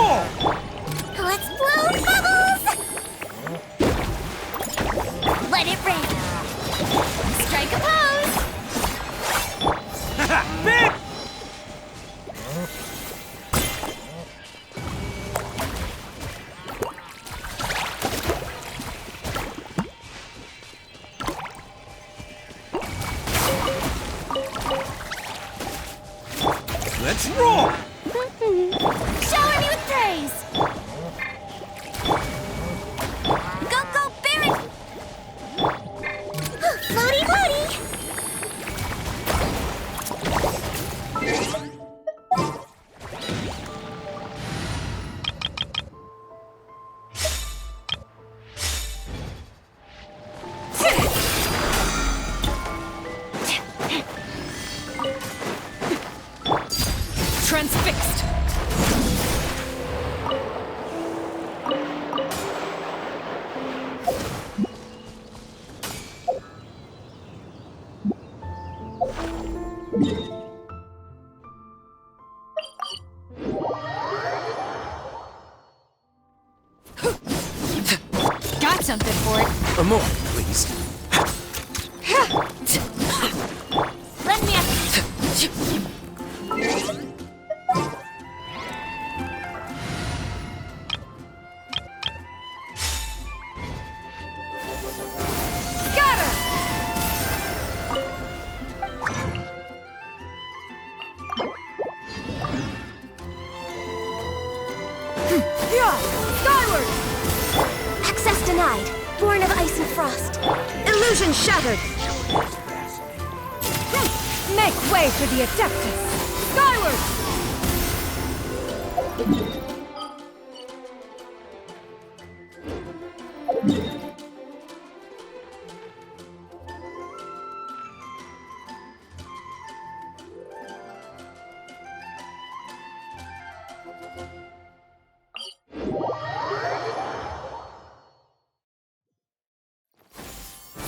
roll! Let's blow bubbles! Let it rain! Strike a pose! Big! Let's roll! Shower me with praise! Go, go, Baron! Floaty, floaty! Transfixed! Got something for it. More, please. Let me up! Scatter! Yeah! Skyward! Access denied. Born of ice and frost. Illusion shattered! Make way for the Adeptus! Skyward!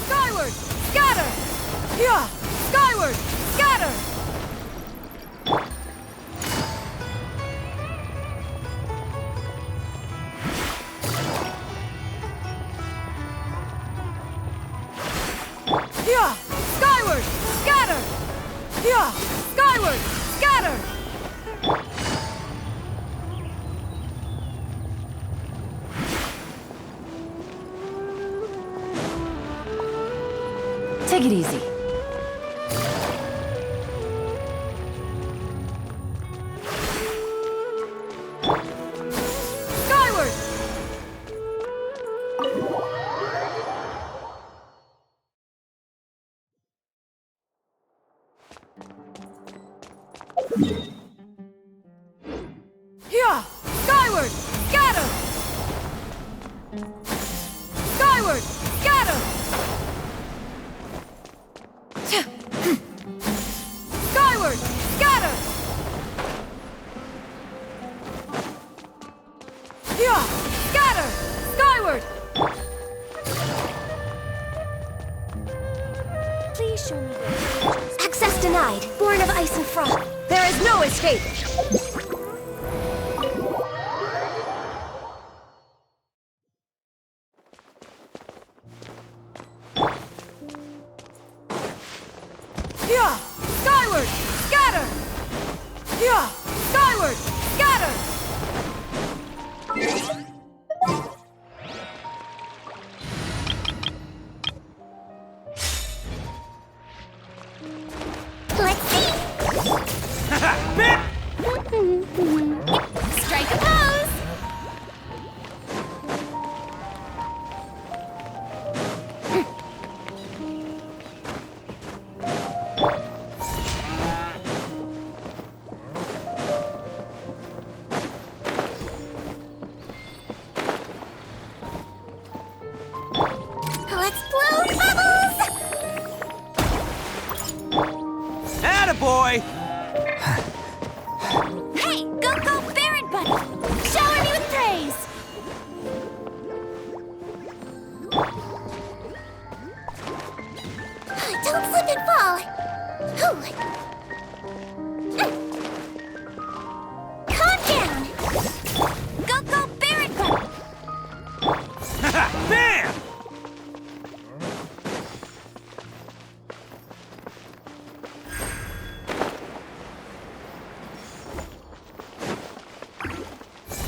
Skyward! Scatter! Yeah! Skyward! Scatter! Yeah! Skyward! Scatter! Yeah! Skyward! Scatter! Take it easy. Skyward! Yeah! Skyward! Scatter! Skyward! Scatter! Skyward! Scatter! Yeah! Scatter! Skyward! Please show me where. Access denied. Born of ice and frost. There is no escape! Yeah! Skyward! Scatter! Yeah! Skyward! Scatter! Let's see! Big!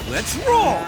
Let's roll!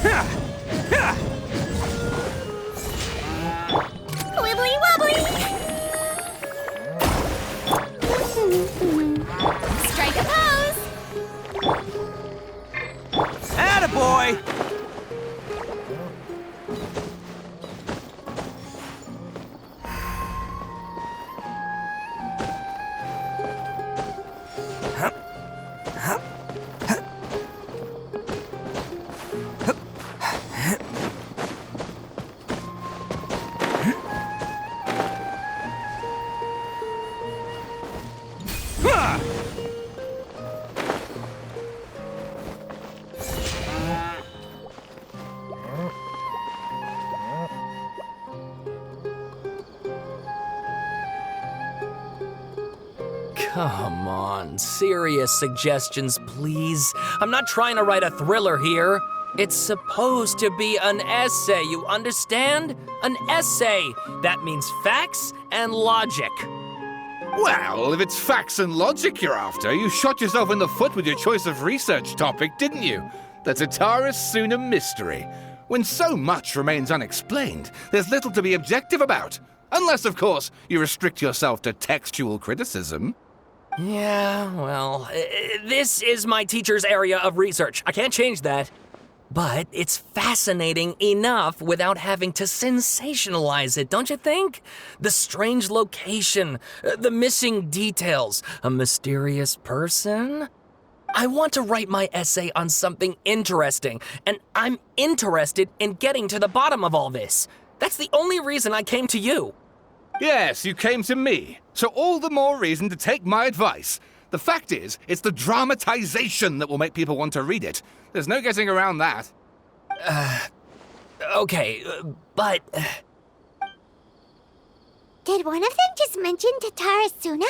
Bam! Wibbly wobbly! Strike a pose! Attaboy! Come on, serious suggestions, please. I'm not trying to write a thriller here. It's supposed to be an essay, you understand? An essay. That means facts and logic. Well, if it's facts and logic you're after, you shot yourself in the foot with your choice of research topic, didn't you? The Tataris Suna mystery. When so much remains unexplained, there's little to be objective about. Unless, of course, you restrict yourself to textual criticism. Yeah, well, this is my teacher's area of research. I can't change that. But it's fascinating enough without having to sensationalize it, don't you think? The strange location, the missing details, a mysterious person. I want to write my essay on something interesting, and I'm interested in getting to the bottom of all this. That's the only reason I came to you. Yes, you came to me, so all the more reason to take my advice. The fact is, it's the dramatization that will make people want to read it. There's no getting around that. Okay, but... Did one of them just mention Tataris Suna?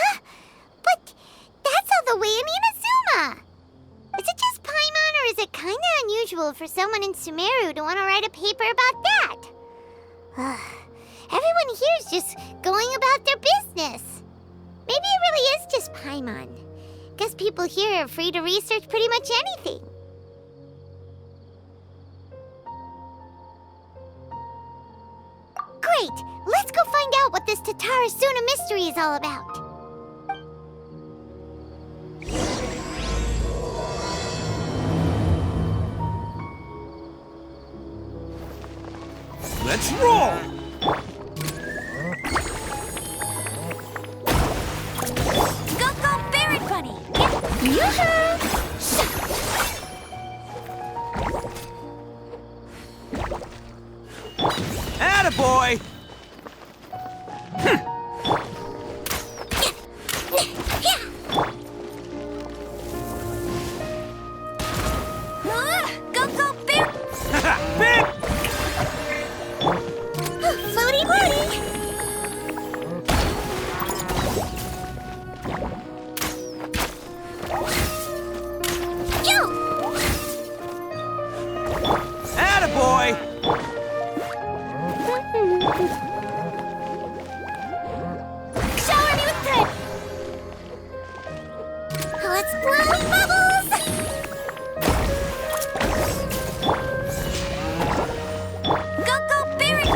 But that's all the way in Inazuma! Is it just Paimon, or is it kinda unusual for someone in Sumeru to want to write a paper about that? Everyone here's just going about their business. Maybe it really is just Paimon. Guess people here are free to research pretty much anything. Great! Let's go find out what this Tataris Suna mystery is all about. Let's roll! Go, Barret Bunny! Yoo-hoo! Attaboy! Go, Barret! Bam! Floaty floaty! Attaboy! Shower me with thread! Let's blow bubbles! Go, Barret!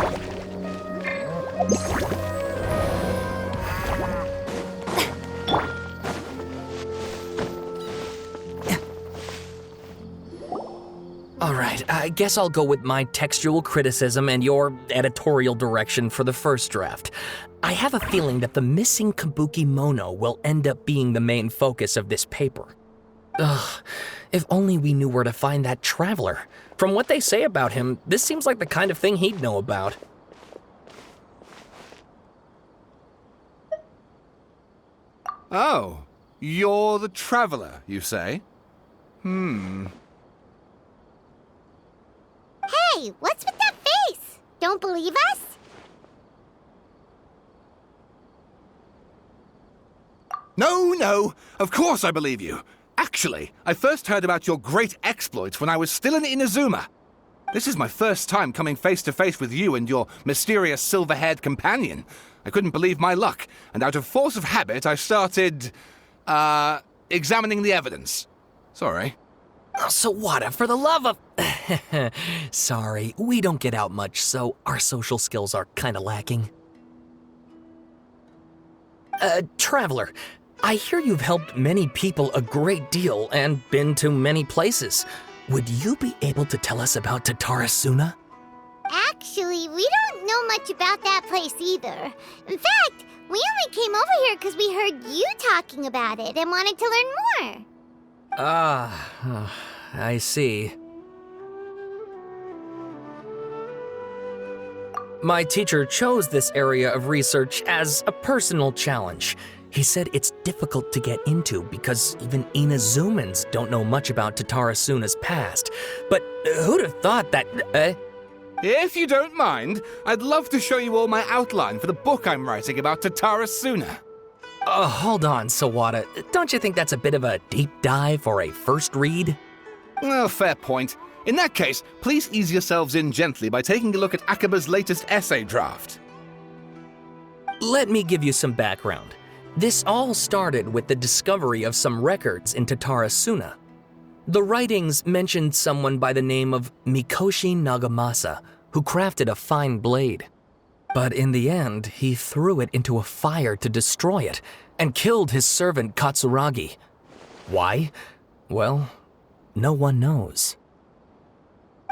All right, I guess I'll go with my textual criticism and your editorial direction for the first draft. I have a feeling that the missing Kabuki Mono will end up being the main focus of this paper. Ugh, if only we knew where to find that traveler. From what they say about him, this seems like the kind of thing he'd know about. Oh, you're the traveler, you say? Hey, what's with that face? Don't believe us? No, of course I believe you. Actually, I first heard about your great exploits when I was still in Inazuma. This is my first time coming face to face with you and your mysterious silver-haired companion. I couldn't believe my luck, and out of force of habit, I started, examining the evidence. Sorry. Oh, Sawada, for the love of... Sorry, we don't get out much, so our social skills are kinda lacking. Traveler, I hear you've helped many people a great deal and been to many places. Would you be able to tell us about Tatarasuna? Actually, we don't know much about that place either. In fact, we only came over here because we heard you talking about it and wanted to learn more. I see. My teacher chose this area of research as a personal challenge. He said it's difficult to get into because even Inazumans don't know much about Tatarasuna's past. But who'd have thought that, If you don't mind, I'd love to show you all my outline for the book I'm writing about Tatarasuna. Hold on, Sawada. Don't you think that's a bit of a deep dive for a first read? Well, fair point. In that case, please ease yourselves in gently by taking a look at Akaba's latest essay draft. Let me give you some background. This all started with the discovery of some records in Tatarasuna. The writings mentioned someone by the name of Mikoshi Nagamasa, who crafted a fine blade. But in the end, he threw it into a fire to destroy it, and killed his servant Katsuragi. Why? Well, no one knows.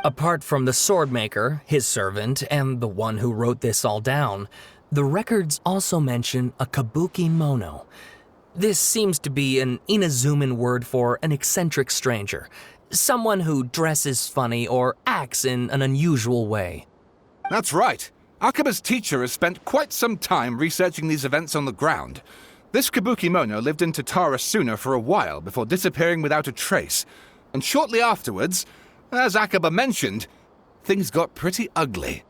Apart from the swordmaker, his servant, and the one who wrote this all down, the records also mention a kabuki mono. This seems to be an Inazuman word for an eccentric stranger, someone who dresses funny or acts in an unusual way. That's right. Akaba's teacher has spent quite some time researching these events on the ground. This kabuki mono lived in Tatarasuna for a while before disappearing without a trace. And shortly afterwards, as Akaba mentioned, things got pretty ugly.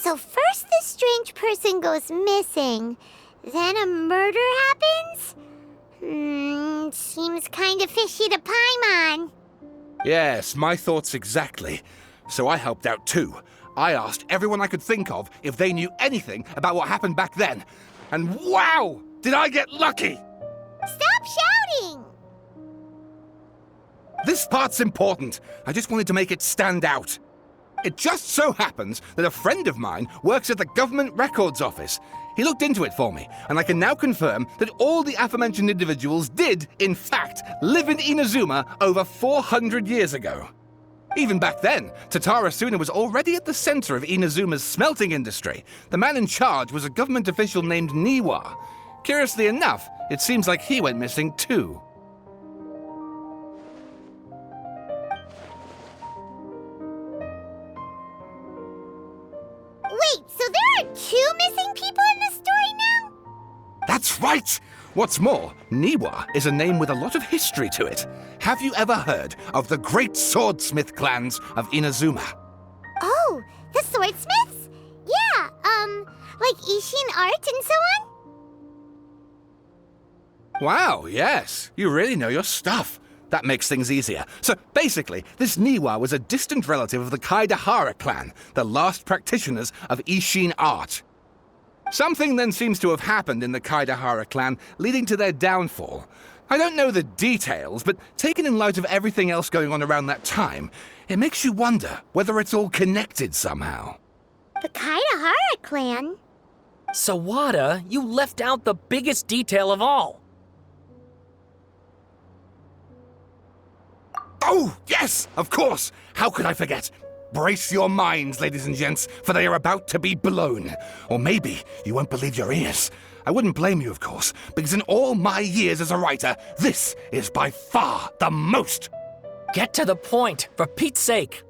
So first this strange person goes missing, then a murder happens? Seems kind of fishy to Paimon. Yes, my thoughts exactly. So I helped out too. I asked everyone I could think of if they knew anything about what happened back then. And wow! Did I get lucky! Stop shouting! This part's important. I just wanted to make it stand out. It just so happens that a friend of mine works at the Government Records Office. He looked into it for me, and I can now confirm that all the aforementioned individuals did, in fact, live in Inazuma over 400 years ago. Even back then, Tatarasuna was already at the center of Inazuma's smelting industry. The man in charge was a government official named Niwa. Curiously enough, it seems like he went missing too. Wait, so there are 2 missing people in the story now? That's right! What's more, Niwa is a name with a lot of history to it. Have you ever heard of the great swordsmith clans of Inazuma? Oh, the swordsmiths? Yeah, like Ishin art and so on? Wow, yes. You really know your stuff. That makes things easier. So basically, this Niwa was a distant relative of the Kaidahara clan, the last practitioners of Ishin art. Something then seems to have happened in the Kaidahara clan, leading to their downfall. I don't know the details, but taken in light of everything else going on around that time, it makes you wonder whether it's all connected somehow. The Kaidahara clan? Sawada, you left out the biggest detail of all. Oh, yes, of course. How could I forget? Brace your minds, ladies and gents, for they are about to be blown. Or maybe you won't believe your ears. I wouldn't blame you, of course, because in all my years as a writer, this is by far the most. Get to the point, for Pete's sake.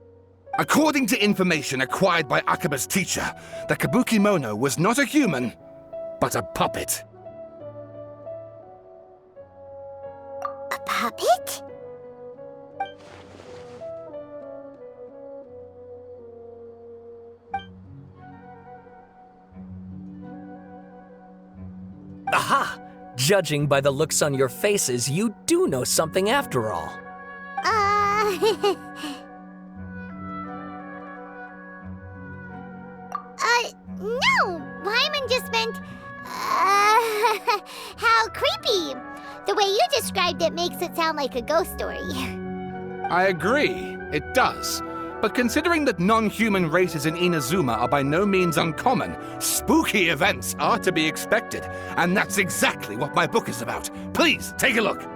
According to information acquired by Akaba's teacher, the Kabuki Mono was not a human, but a puppet. A puppet? Aha! Judging by the looks on your faces, you do know something after all. No! Paimon just meant, how creepy! The way you described it makes it sound like a ghost story. I agree, it does. But considering that non-human races in Inazuma are by no means uncommon, spooky events are to be expected. And that's exactly what my book is about. Please, take a look.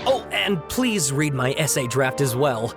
Oh, and please read my essay draft as well.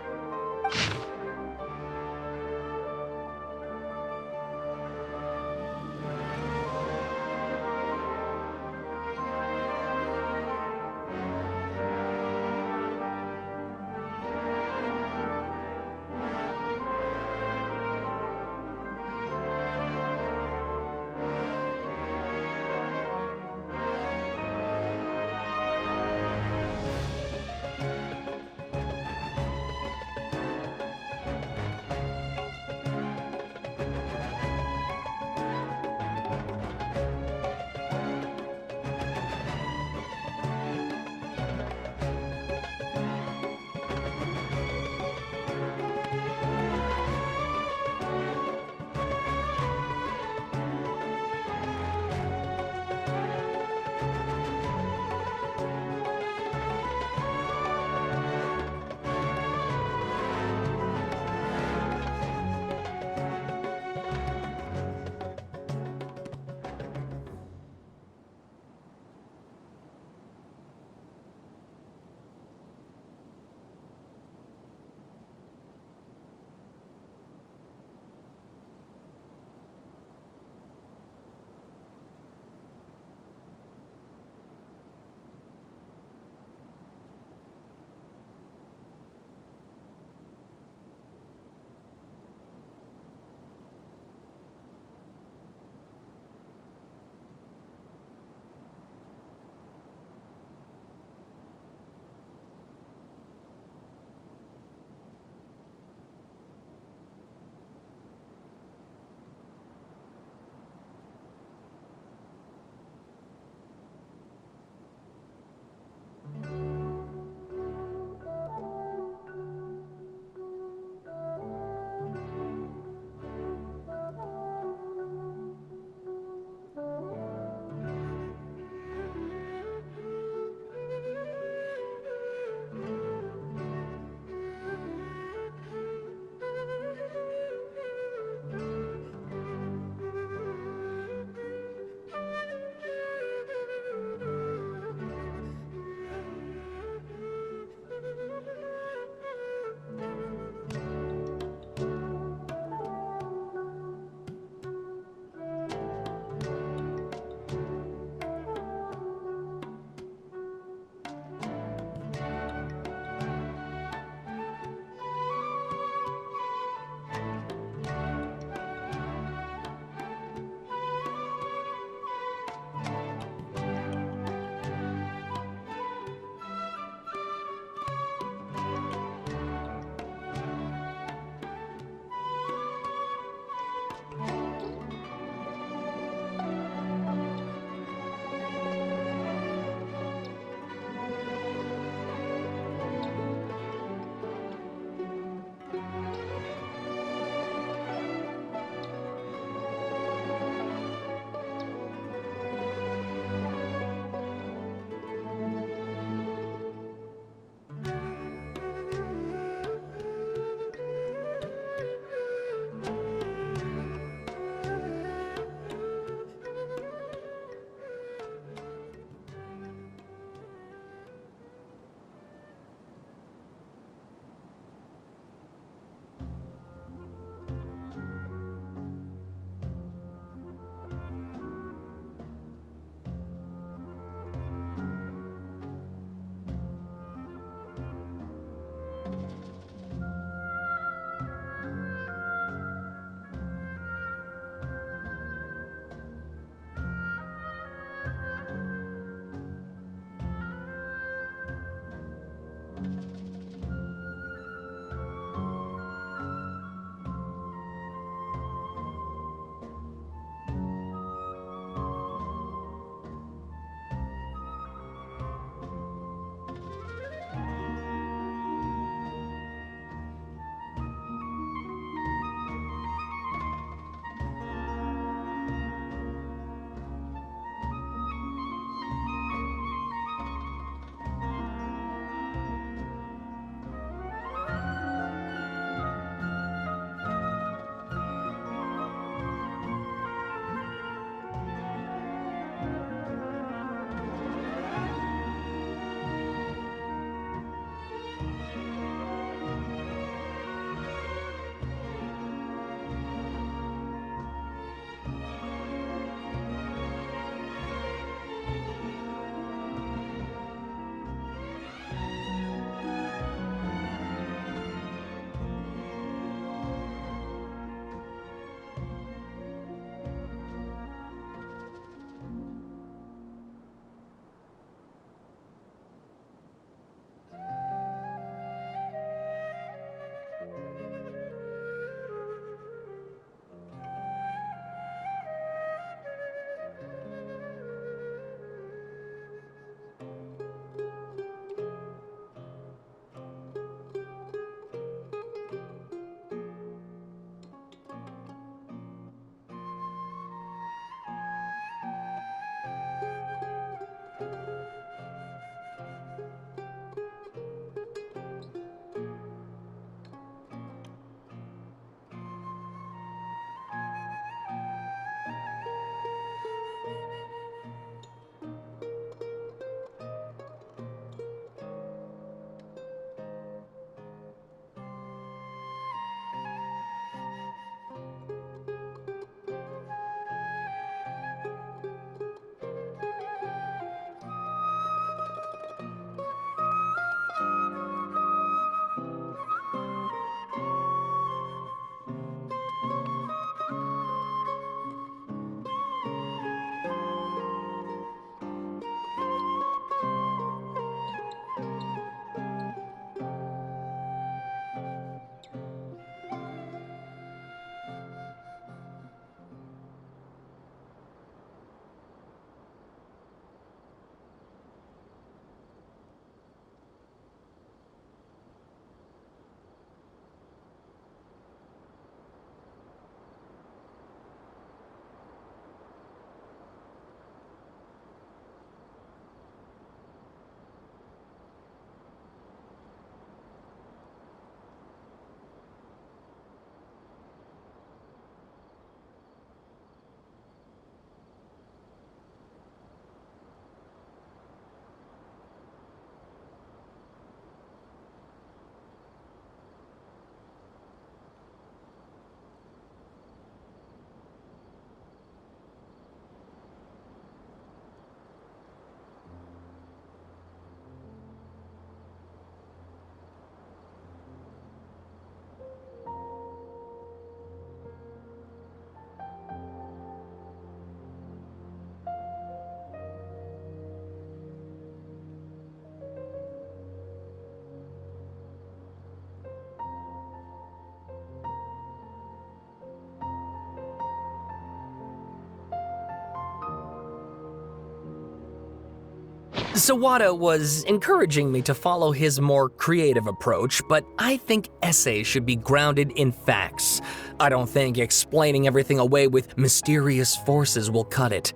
Sawada was encouraging me to follow his more creative approach, but I think essays should be grounded in facts. I don't think explaining everything away with mysterious forces will cut it.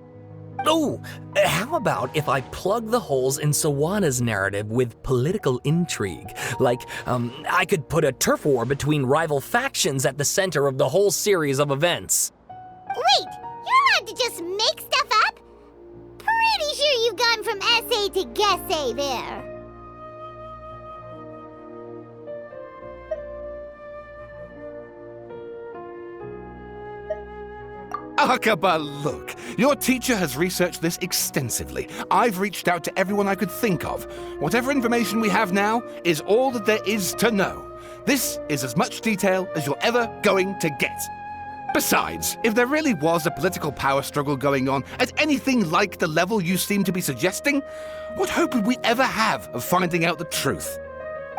Oh, how about if I plug the holes in Sawada's narrative with political intrigue? Like, I could put a turf war between rival factions at the center of the whole series of events. Wait, you're allowed to just make stuff up? Pretty sure you've gone from essay to guessay there. Akaba, look. Your teacher has researched this extensively. I've reached out to everyone I could think of. Whatever information we have now is all that there is to know. This is as much detail as you're ever going to get. Besides, if there really was a political power struggle going on at anything like the level you seem to be suggesting, what hope would we ever have of finding out the truth?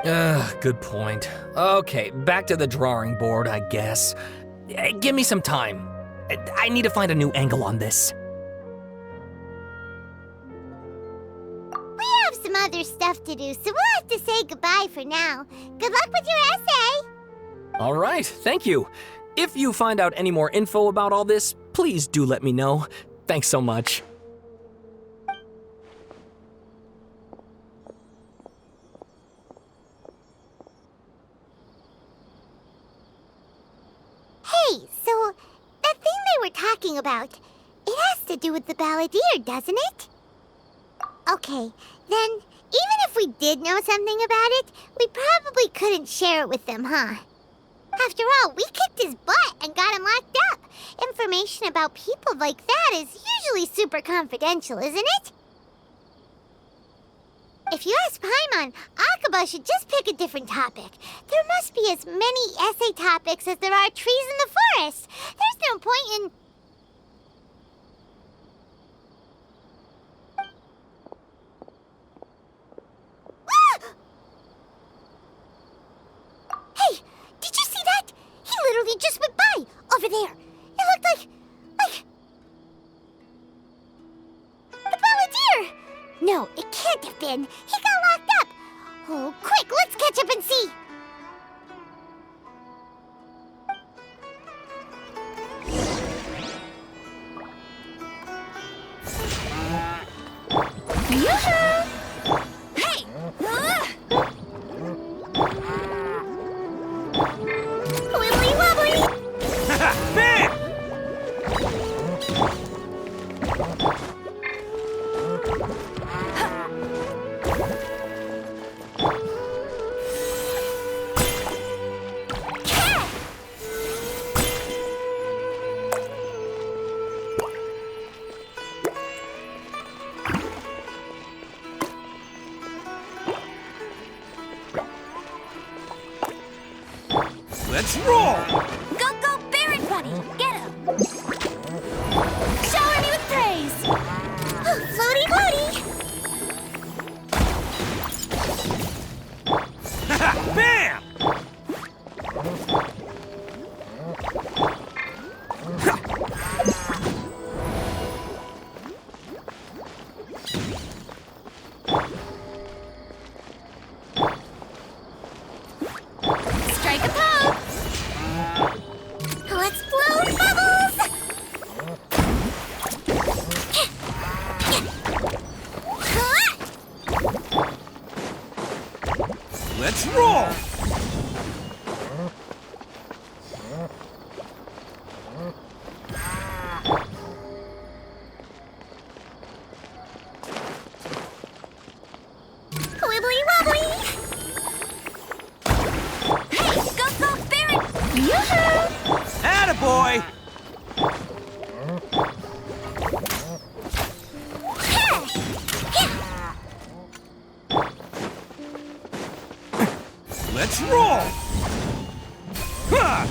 Good point. Okay, back to the drawing board, I guess. Give me some time. I need to find a new angle on this. We have some other stuff to do, so we'll have to say goodbye for now. Good luck with your essay! All right, thank you. If you find out any more info about all this, please do let me know. Thanks so much. Hey, so that thing they were talking about, it has to do with the balladeer, doesn't it? Okay, then even if we did know something about it, we probably couldn't share it with them, huh? After all, we kicked his butt and got him locked up. Information about people like that is usually super confidential, isn't it? If you ask Paimon, Akaba should just pick a different topic. There must be as many essay topics as there are trees in the forest. There's no point in... Hey, did you see that? He literally just went by, over there. It looked like... the balladeer! No, it can't have been. He got locked up. Oh, quick, let's catch up and see. Yoo-hoo! Hey! Wibbly wobbly! Man! Let's roll! Go, go, Baron Bunny! Get him! Shower me with praise! Floaty, floaty! Bam! Strike a pose! Let's blow bubbles! Let's roll! Wibbly wobbly! Hey, go, go, Baron! Yoo-hoo! Attaboy! Let's roll! Ha!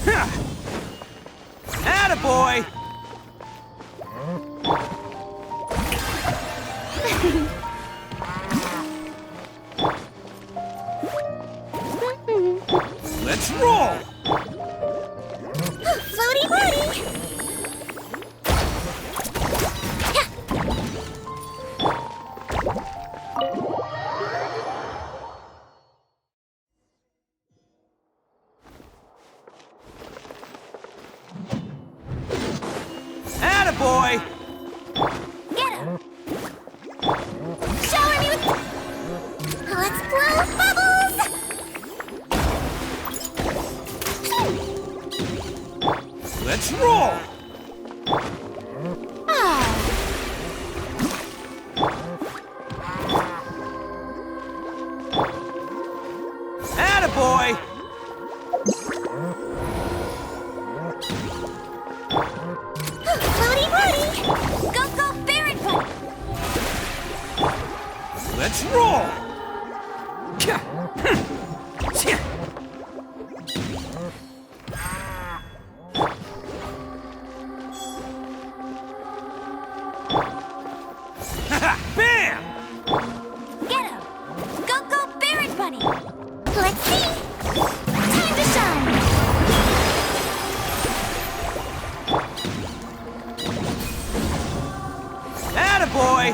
Ha! Attaboy! Let's roll! Floaty floaty! Attaboy! Get him! Shower me with... Let's blow bubbles! Let's roll! Attaboy! Floaty floaty! Go go Baron Bunny! Let's roll! Bam! Get him! Go go Baron Bunny! Let's see! Time to shine! Attaboy!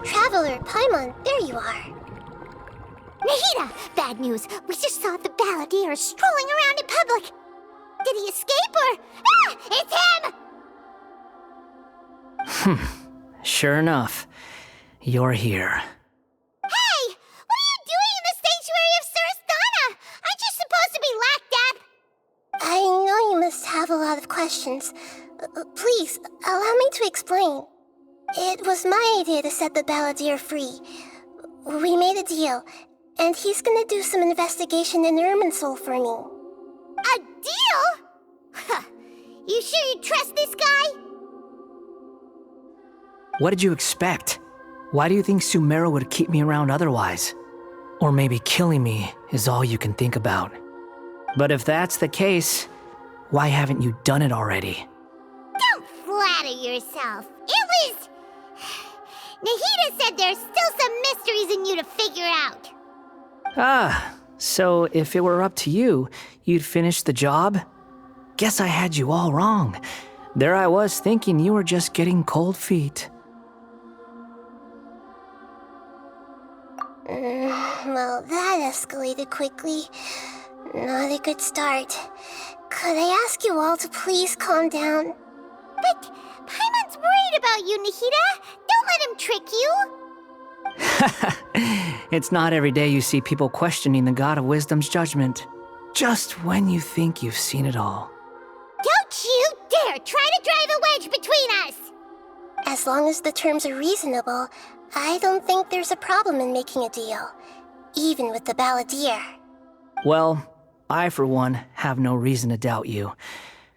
Traveler, Paimon, there you are. Nahida! Bad news! We just saw the balladeer strolling around in public! Did he escape or... Ah! It's him! Sure enough, you're here. Hey! What are you doing in the sanctuary of Surasthana? Aren't you supposed to be locked up? I know you must have a lot of questions. Please, allow me to explain. It was my idea to set the balladeer free. We made a deal, and he's gonna do some investigation in Irminsul for me. A deal? Huh. You sure you trust this guy? What did you expect? Why do you think Sumeru would keep me around otherwise? Or maybe killing me is all you can think about. But if that's the case, why haven't you done it already? Don't flatter yourself. It was... Nahida said there's still some mysteries in you to figure out. Ah, so if it were up to you, you'd finish the job? Guess I had you all wrong. There I was thinking you were just getting cold feet. Well, that escalated quickly. Not a good start. Could I ask you all to please calm down? But Paimon's worried about you, Nahida. Don't let him trick you. It's not every day you see people questioning the God of Wisdom's judgment. Just when you think you've seen it all. Don't you dare try to drive a wedge between us! As long as the terms are reasonable, I don't think there's a problem in making a deal. Even with the balladeer. Well, I for one have no reason to doubt you,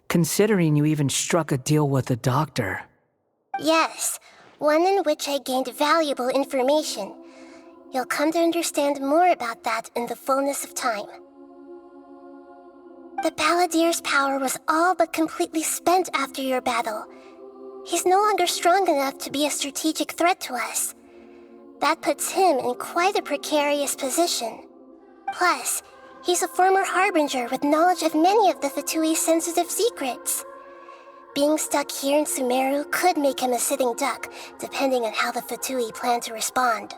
considering you even struck a deal with the doctor. Yes, one in which I gained valuable information. You'll come to understand more about that in the fullness of time. The balladeer's power was all but completely spent after your battle. He's no longer strong enough to be a strategic threat to us. That puts him in quite a precarious position. Plus, he's a former harbinger with knowledge of many of the Fatui's sensitive secrets. Being stuck here in Sumeru could make him a sitting duck, depending on how the Fatui plan to respond.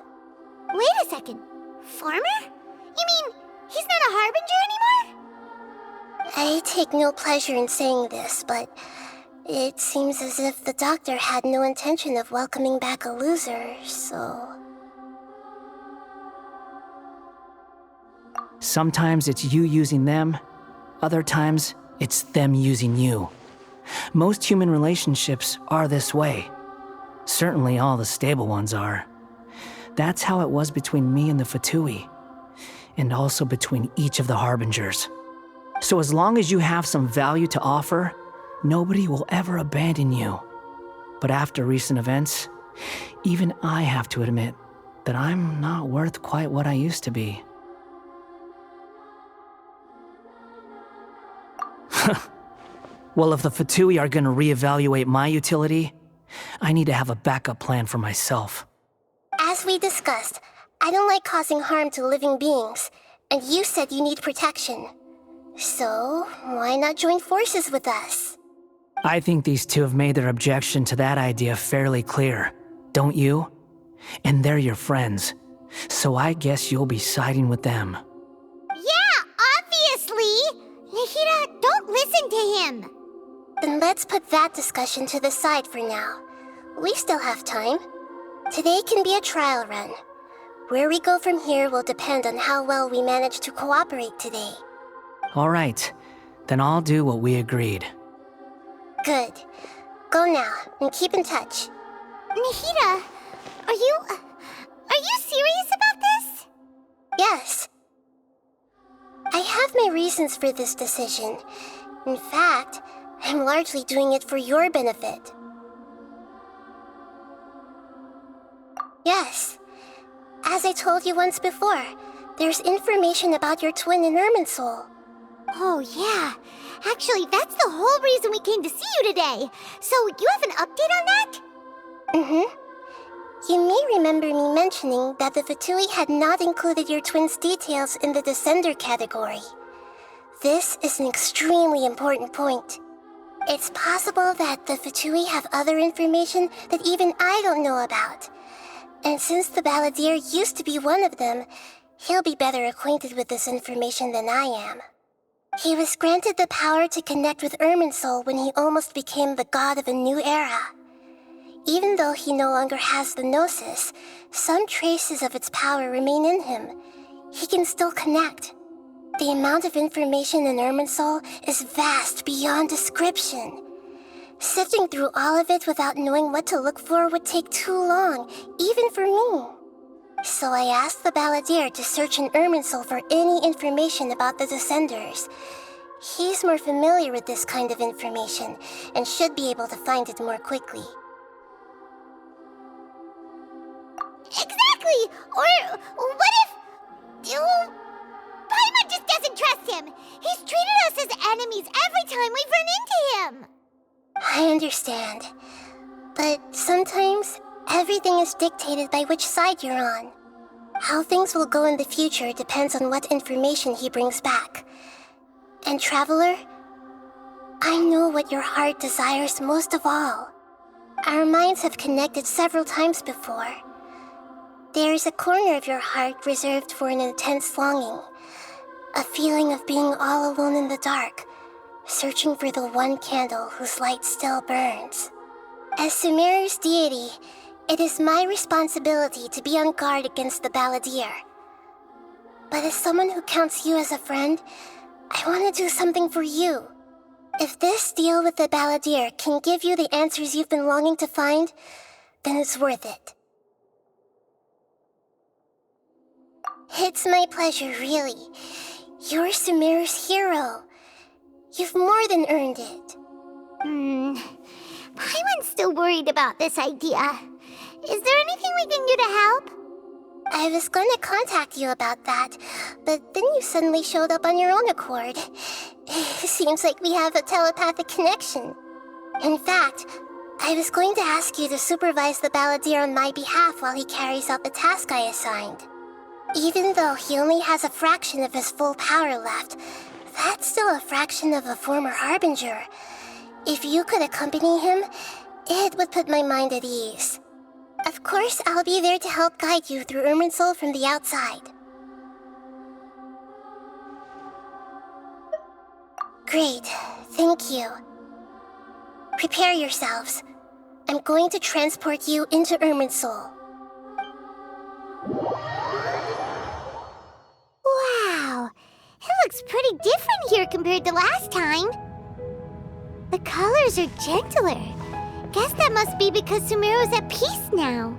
Wait a second. Farmer? You mean he's not a harbinger anymore? I take no pleasure in saying this, but it seems as if the doctor had no intention of welcoming back a loser, so... Sometimes it's you using them, other times it's them using you. Most human relationships are this way. Certainly all the stable ones are. That's how it was between me and the Fatui, and also between each of the harbingers. So as long as you have some value to offer, nobody will ever abandon you. But after recent events, even I have to admit that I'm not worth quite what I used to be. Well, if the Fatui are gonna reevaluate my utility, I need to have a backup plan for myself. As we discussed, I don't like causing harm to living beings, and you said you need protection. So, why not join forces with us? I think these two have made their objection to that idea fairly clear, don't you? And they're your friends, so I guess you'll be siding with them. Yeah, obviously! Nahida, don't listen to him! Then let's put that discussion to the side for now. We still have time. Today can be a trial run. Where we go from here will depend on how well we manage to cooperate today. All right, then I'll do what we agreed. Good. Go now, and keep in touch. Nahida, are you serious about this? Yes. I have my reasons for this decision. In fact, I'm largely doing it for your benefit. Yes. As I told you once before, there's information about your twin in Irminsul. Oh, yeah. Actually, that's the whole reason we came to see you today. So, you have an update on that? You may remember me mentioning that the Fatui had not included your twin's details in the Descender category. This is an extremely important point. It's possible that the Fatui have other information that even I don't know about. And since the Balladeer used to be one of them, he'll be better acquainted with this information than I am. He was granted the power to connect with Irminsul when he almost became the god of a new era. Even though he no longer has the Gnosis, some traces of its power remain in him. He can still connect. The amount of information in Irminsul is vast beyond description. Sifting through all of it without knowing what to look for would take too long, even for me. So I asked the Balladeer to search in Irminsul for any information about the Descenders. He's more familiar with this kind of information, and should be able to find it more quickly. Exactly! Or what if... Paimon just doesn't trust him! He's treated us as enemies every time we've run into him! I understand. But sometimes, everything is dictated by which side you're on. How things will go in the future depends on what information he brings back. And Traveler, I know what your heart desires most of all. Our minds have connected several times before. There is a corner of your heart reserved for an intense longing. A feeling of being all alone in the dark, searching for the one candle whose light still burns. As Sumeru's deity, it is my responsibility to be on guard against the Balladeer. But as someone who counts you as a friend, I want to do something for you. If this deal with the Balladeer can give you the answers you've been longing to find, then it's worth it. It's my pleasure, really. You're Sumeru's hero. You've more than earned it. Paimon's still worried about this idea. Is there anything we can do to help? I was going to contact you about that, but then you suddenly showed up on your own accord. Seems like we have a telepathic connection. In fact, I was going to ask you to supervise the Balladeer on my behalf while he carries out the task I assigned. Even though he only has a fraction of his full power left, that's still a fraction of a former Harbinger. If you could accompany him, it would put my mind at ease. Of course, I'll be there to help guide you through Irminsul from the outside. Great, thank you. Prepare yourselves. I'm going to transport you into Irminsul. Wow, it looks pretty different here compared to last time. The colors are gentler. Guess that must be because Sumeru's at peace now.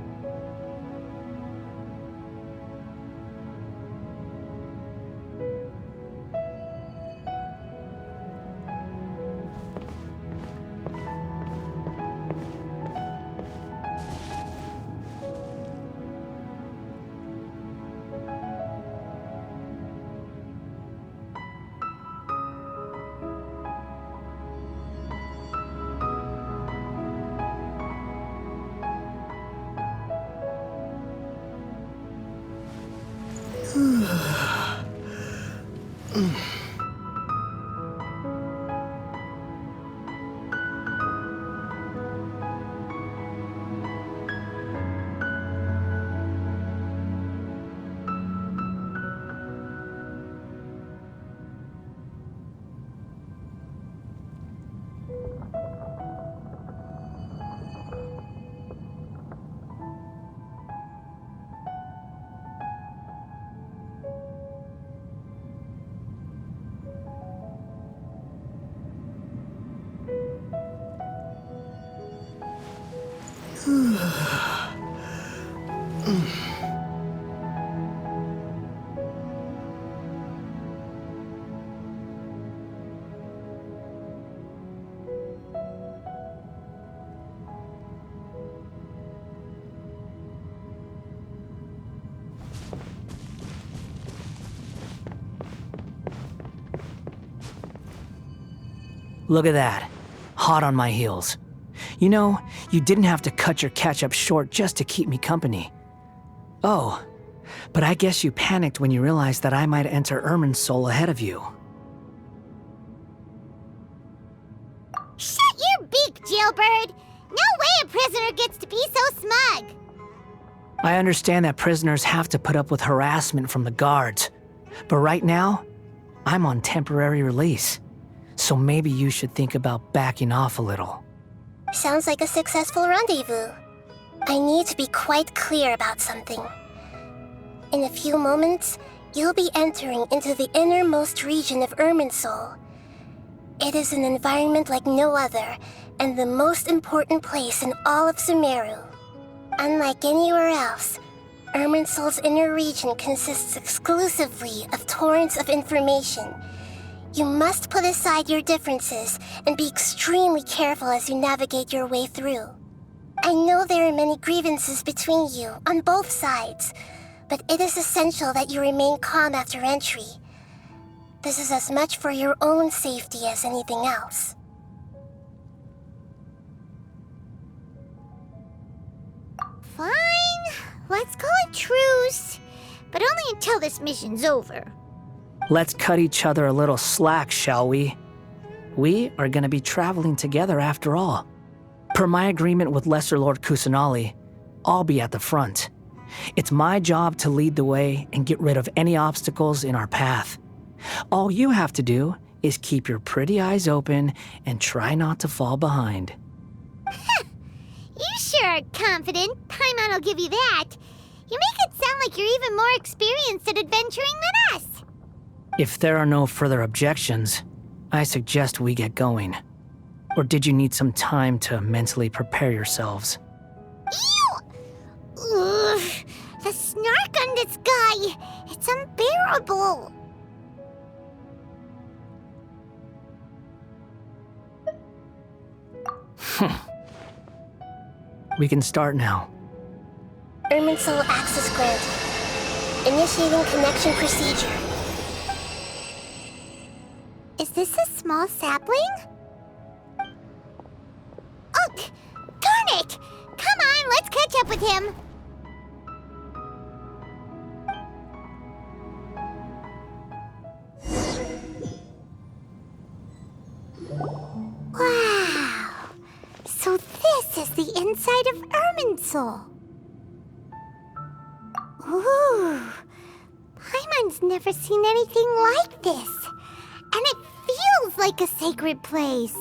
Look at that. Hot on my heels. You know, you didn't have to cut your catch-up short just to keep me company. Oh, but I guess you panicked when you realized that I might enter Irminsul ahead of you. Shut your beak, jailbird! No way a prisoner gets to be so smug! I understand that prisoners have to put up with harassment from the guards, but right now, I'm on temporary release. So maybe you should think about backing off a little. Sounds like a successful rendezvous. I need to be quite clear about something. In a few moments, you'll be entering into the innermost region of Irminsul. It is an environment like no other, and the most important place in all of Sumeru. Unlike anywhere else, Irminsul's inner region consists exclusively of torrents of information. You must put aside your differences and be extremely careful as you navigate your way through. I know there are many grievances between you on both sides, but it is essential that you remain calm after entry. This is as much for your own safety as anything else. Fine, let's call it truce, but only until this mission's over. Let's cut each other a little slack, shall we? We are going to be traveling together after all. Per my agreement with Lesser Lord Kusanali, I'll be at the front. It's my job to lead the way and get rid of any obstacles in our path. All you have to do is keep your pretty eyes open and try not to fall behind. You sure are confident. Paimon will give you that. You make it sound like you're even more experienced at adventuring than us. If there are no further objections, I suggest we get going. Or did you need some time to mentally prepare yourselves? Ew! Ugh, the snark on this guy, it's unbearable. We can start now. Irminsul access granted. Initiating connection procedure. Is this a small sapling? Oh, darn it! Come on, let's catch up with him. Wow! So this is the inside of Irminsul. Ooh! Paimon's never seen anything like this. And it feels like a sacred place.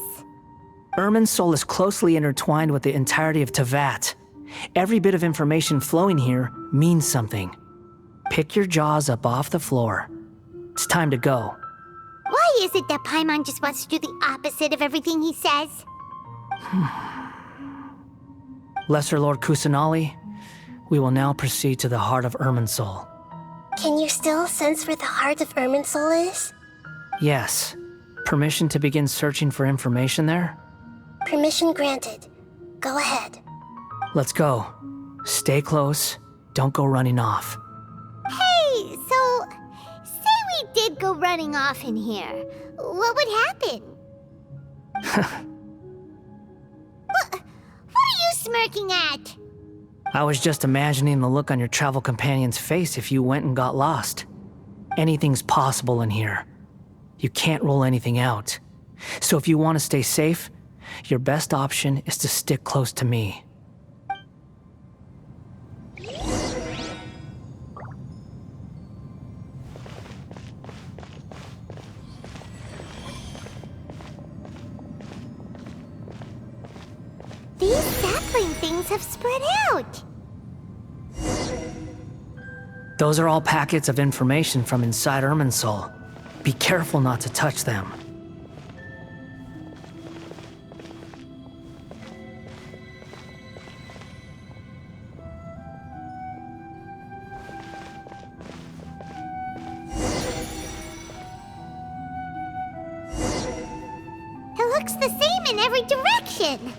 Irminsul is closely intertwined with the entirety of Tevat. Every bit of information flowing here means something. Pick your jaws up off the floor. It's time to go. Why is it that Paimon just wants to do the opposite of everything he says? Lesser Lord Kusanali, we will now proceed to the heart of Irminsul. Can you still sense where the heart of Irminsul is? Yes. Permission to begin searching for information there? Permission granted. Go ahead. Let's go. Stay close. Don't go running off. Hey, so say we did go running off in here. What would happen? What are you smirking at? I was just imagining the look on your travel companion's face if you went and got lost. Anything's possible in here. You can't rule anything out. So if you want to stay safe, your best option is to stick close to me. These sapling things have spread out. Those are all packets of information from inside Irminsul. Be careful not to touch them. It looks the same in every direction.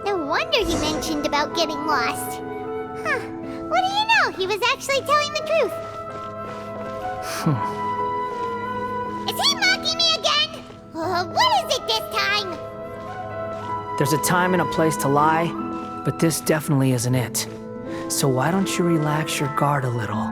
No wonder he mentioned about getting lost. Huh. What do you know? He was actually telling the truth. Is he mocking me again? What is it this time? There's a time and a place to lie, but this definitely isn't it. So why don't you relax your guard a little?